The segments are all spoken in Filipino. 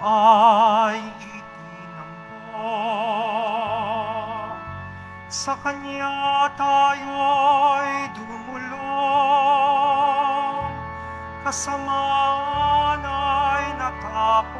ay itinampo. Sa Kanya tayo'y dumulog, kasamaan ay natapos.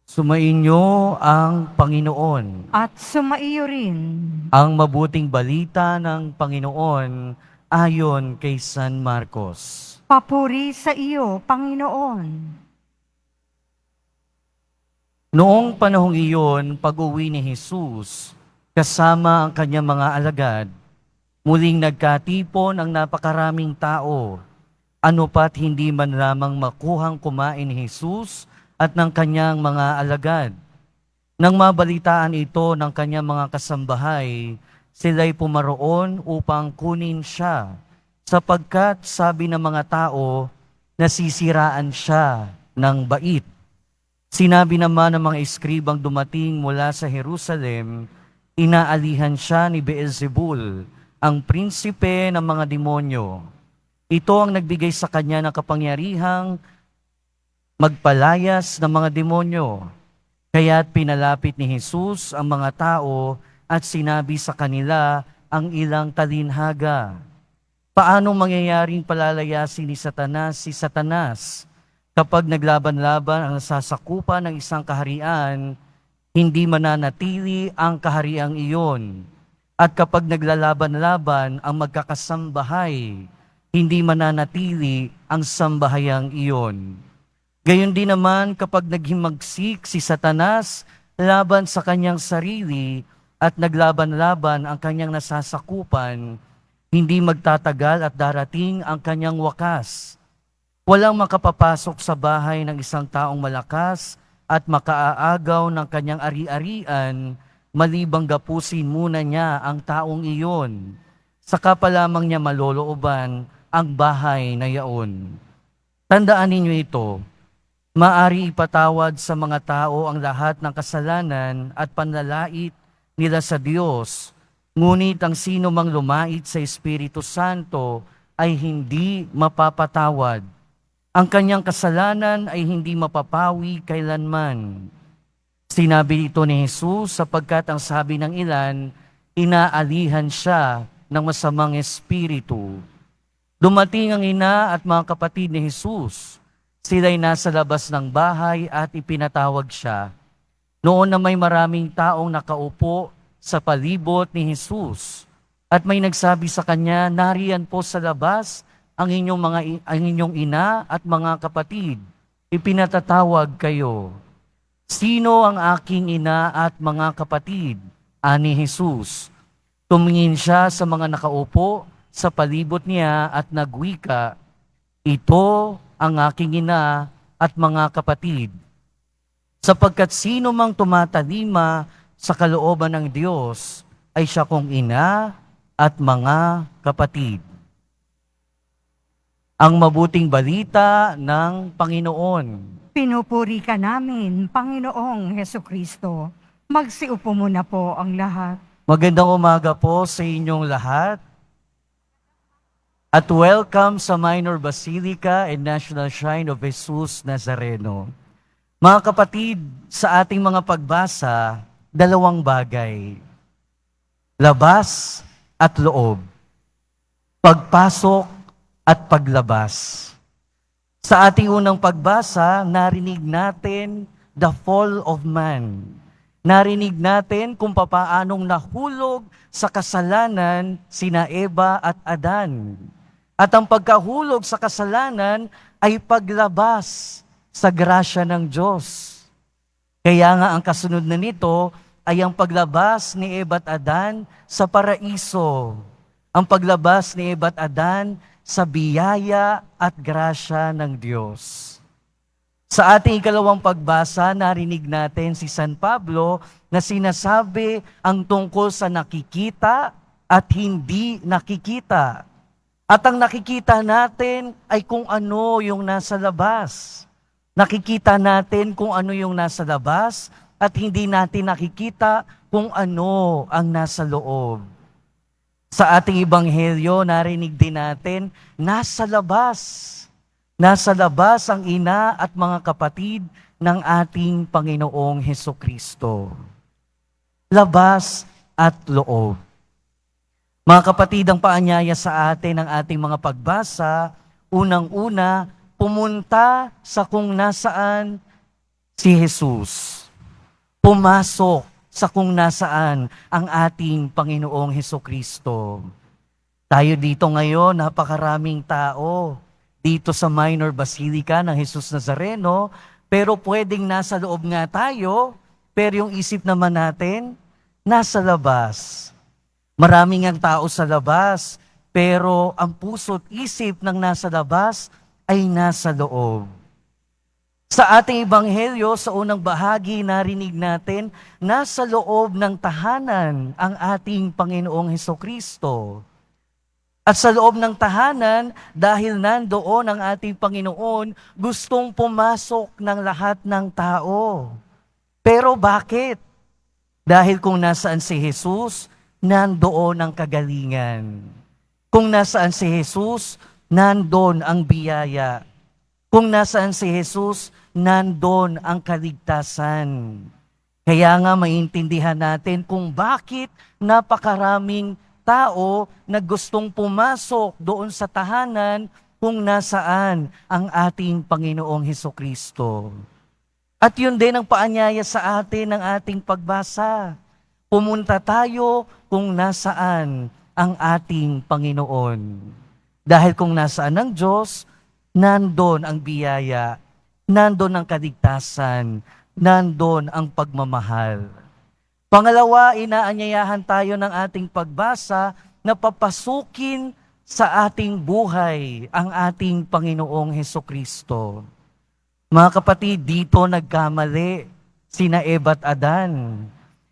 Sumainyo ang Panginoon. At sumaiyo rin. Ang mabuting balita ng Panginoon ayon kay San Marcos. Papuri sa iyo, Panginoon. Noong panahong iyon, pag-uwi ni Jesus, kasama ang kanyang mga alagad, muling nagkatipon ang napakaraming tao. Ano pat hindi man lamang makuhang kumain ni Jesus at ng kanyang mga alagad. Nang mabalitaan ito ng kanyang mga kasambahay, sila'y pumaroon upang kunin siya, sapagkat sabi ng mga tao, nasisiraan siya ng bait. Sinabi naman ng mga eskribang dumating mula sa Jerusalem, inaalihan siya ni Beelzebul, ang prinsipe ng mga demonyo. Ito ang nagbigay sa kanya ng kapangyarihang magpalayas ng mga demonyo. Kaya't pinalapit ni Jesus ang mga tao at sinabi sa kanila ang ilang talinhaga. Paano mangyayaring palalayasin ni Satanas si Satanas? Kapag naglaban-laban ang nasasakupan ng isang kaharian, hindi mananatili ang kahariang iyon. At kapag naglalaban-laban ang magkakasambahay, hindi mananatili ang sambahayang iyon. Gayon din naman kapag naghimagsik si Satanas laban sa kanyang sarili at naglaban-laban ang kanyang nasasakupan, hindi magtatagal at darating ang kanyang wakas. Walang makapapasok sa bahay ng isang taong malakas at makaaagaw ng kanyang ari-arian, malibang gapusin muna niya ang taong iyon. Saka pa lamang niya malolooban ang bahay na yaon. Tandaan ninyo ito, maari ipatawad sa mga tao ang lahat ng kasalanan at panlalait nila sa Diyos, ngunit ang sino mang lumait sa Espiritu Santo ay hindi mapapatawad. Ang kanyang kasalanan ay hindi mapapawi kailanman. Sinabi ito ni Jesus sapagkat ang sabi ng ilan, inaalihan siya ng masamang espiritu. Dumating ang ina at mga kapatid ni Jesus. Sila'y nasa labas ng bahay at ipinatawag siya. Noon na may maraming taong nakaupo sa palibot ni Jesus. At may nagsabi sa kanya, nariyan po sa labas ang inyong ina at mga kapatid. Ipinatatawag kayo. Sino ang aking ina at mga kapatid? Ani Jesus. Tumingin siya sa mga nakaupo sa palibot niya at nagwika, ito ang aking ina at mga kapatid. Sapagkat sino mang tumatalima sa kalooban ng Diyos ay siya kong ina at mga kapatid. Ang mabuting balita ng Panginoon. Pinupuri ka namin, Panginoong Hesukristo. Magsiupo muna po ang lahat. Magandang umaga po sa inyong lahat. At welcome sa Minor Basilica and National Shrine of Jesus Nazareno. Mga kapatid, sa ating mga pagbasa, dalawang bagay. Labas at loob. Pagpasok at paglabas. Sa ating unang pagbasa, narinig natin the fall of man. Narinig natin kung papaanong nahulog sa kasalanan sina Eva at Adan. At ang pagkahulog sa kasalanan ay paglabas sa grasya ng Diyos. Kaya nga ang kasunod na nito ay ang paglabas ni Eva at Adan sa paraiso. Ang paglabas ni Eva at Adan sa biyaya at grasya ng Diyos. Sa ating ikalawang pagbasa, narinig natin si San Pablo na sinasabi ang tungkol sa nakikita at hindi nakikita. At ang nakikita natin ay kung ano yung nasa labas. Nakikita natin kung ano yung nasa labas at hindi natin nakikita kung ano ang nasa loob. Sa ating ebanghelyo, narinig din natin, nasa labas. Nasa labas ang ina at mga kapatid ng ating Panginoong Hesukristo. Labas at loob. Mga kapatid, ang paanyaya sa atin ng ating mga pagbasa, unang-una, pumunta sa kung nasaan si Jesus. Pumasok sa kung nasaan ang ating Panginoong Hesukristo. Tayo dito ngayon, napakaraming tao dito sa Minor Basilica ng Jesus Nazareno, pero pwedeng nasa loob nga tayo, pero yung isip naman natin, nasa labas. Maraming ang tao sa labas, pero ang puso't isip ng nasa labas ay nasa loob. Sa ating ebanghelyo, sa unang bahagi, narinig natin, nasa loob ng tahanan ang ating Panginoong Hesukristo. At sa loob ng tahanan, dahil nandoon ang ating Panginoon, gustong pumasok ng lahat ng tao. Pero bakit? Dahil kung nasaan si Jesus, nandoon ang kagalingan. Kung nasaan si Jesus, nandoon ang biyaya. Kung nasaan si Jesus, nandoon ang kaligtasan. Kaya nga maintindihan natin kung bakit napakaraming tao na gustong pumasok doon sa tahanan kung nasaan ang ating Panginoong Hesukristo. At yun din ang paanyaya sa atin ng ating pagbasa. Pumunta tayo kung nasaan ang ating Panginoon. Dahil kung nasaan ang Diyos, nandun ang biyaya, nandun ang kaligtasan, nandun ang pagmamahal. Pangalawa, inaanyayahan tayo ng ating pagbasa na papasukin sa ating buhay ang ating Panginoong Hesukristo. Mga kapatid, dito nagkamali sina Eva at Adan.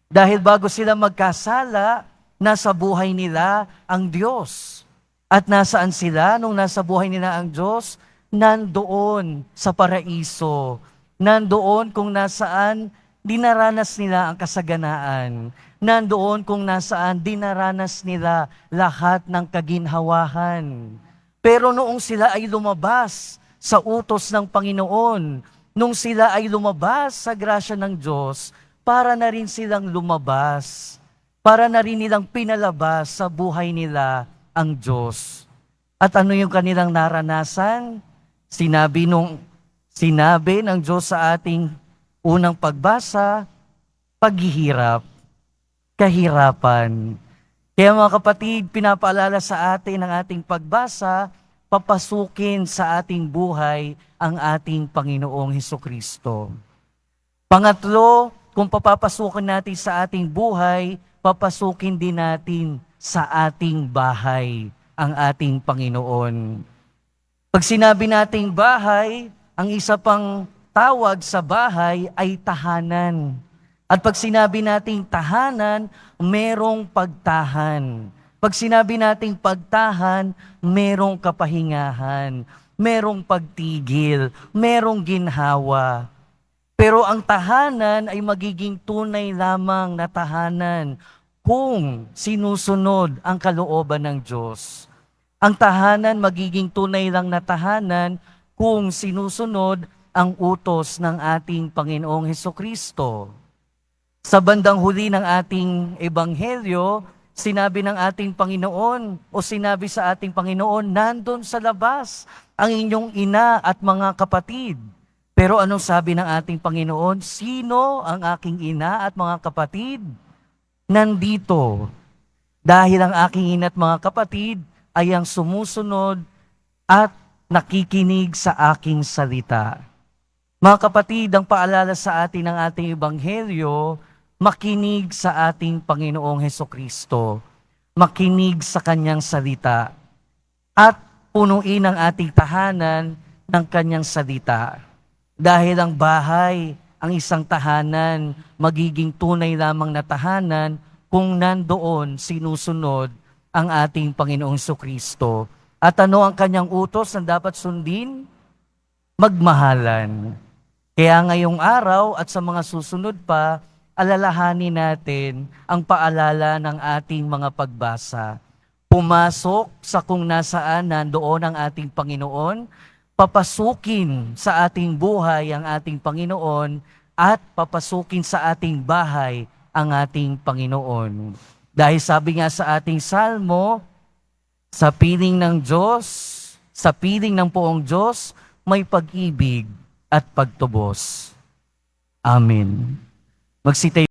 Dahil bago sila magkasala, nasa buhay nila ang Diyos. At nasaan sila nung nasa buhay nila ang Diyos? Nandoon sa paraiso. Nandoon kung nasaan dinaranas nila ang kasaganaan. Nandoon kung nasaan dinaranas nila lahat ng kaginhawahan. Pero noong sila ay lumabas sa utos ng Panginoon, nung sila ay lumabas sa grasya ng Diyos, para na rin silang lumabas, para na rin nilang pinalabas sa buhay nila ang Diyos. At ano yung kanilang naranasan? Sinabi ng Diyos sa ating unang pagbasa, paghihirap, kahirapan. Kaya mga kapatid, pinapaalala sa atin ng ating pagbasa, papasukin sa ating buhay ang ating Panginoong Hesukristo. Pangatlo, kung papapasukin natin sa ating buhay, papasukin din natin sa ating bahay ang ating Panginoon. Pag sinabi nating bahay, ang isa pang tawag sa bahay ay tahanan. At pag sinabi nating tahanan, merong pagtahan. Pag sinabi nating pagtahan, merong kapahingahan, merong pagtigil, merong ginhawa. Pero ang tahanan ay magiging tunay lamang na tahanan kung sinusunod ang kalooban ng Diyos. Ang tahanan magiging tunay lang na tahanan kung sinusunod ang utos ng ating Panginoong Hesukristo. Sa bandang huli ng ating ebanghelyo, sinabi ng ating Panginoon o sinabi sa ating Panginoon, nandun sa labas ang inyong ina at mga kapatid. Pero anong sabi ng ating Panginoon? Sino ang aking ina at mga kapatid? Nandito. Dahil ang aking ina at mga kapatid ay ang sumusunod at nakikinig sa aking salita. Mga kapatid, ang paalala sa atin ng ating ebanghelyo, makinig sa ating Panginoong Hesukristo. Makinig sa kanyang salita. At punuin ang ating tahanan ng kanyang salita. Dahil ang bahay, ang isang tahanan, magiging tunay lamang na tahanan kung nandoon sinusunod ang ating Panginoong Kristo. At ano ang kanyang utos na dapat sundin? Magmahalan. Kaya ngayong araw at sa mga susunod pa, alalahanin natin ang paalala ng ating mga pagbasa. Pumasok sa kung nasaan nandoon ang ating Panginoon, papasukin sa ating buhay ang ating Panginoon, at papasukin sa ating bahay ang ating Panginoon. Dahil sabi nga sa ating salmo, sa piling ng Diyos, sa piling ng poong Diyos, may pag-ibig at pagtubos. Amen. Magsitayo